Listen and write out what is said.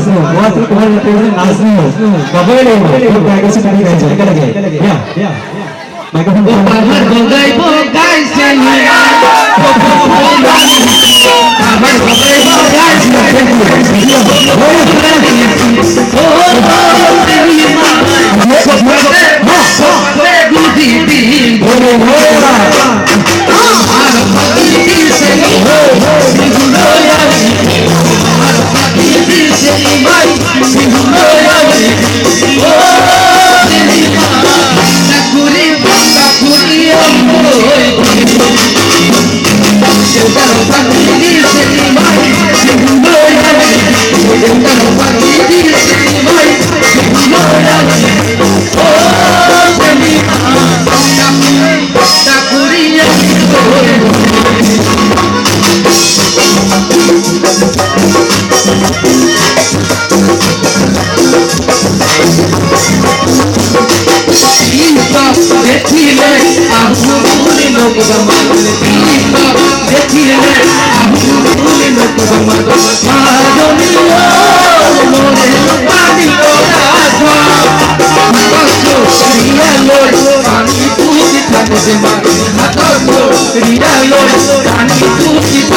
बहुत ही तुम्हारे प्रेजेंट नाचनी हो कबड्डी हो तो कैसे करी गई है लगे या माइक्रोफोन बाहर हो गई वो गाइस चली बाहर हो गई वो guys Ria Lord, Rani, tu kita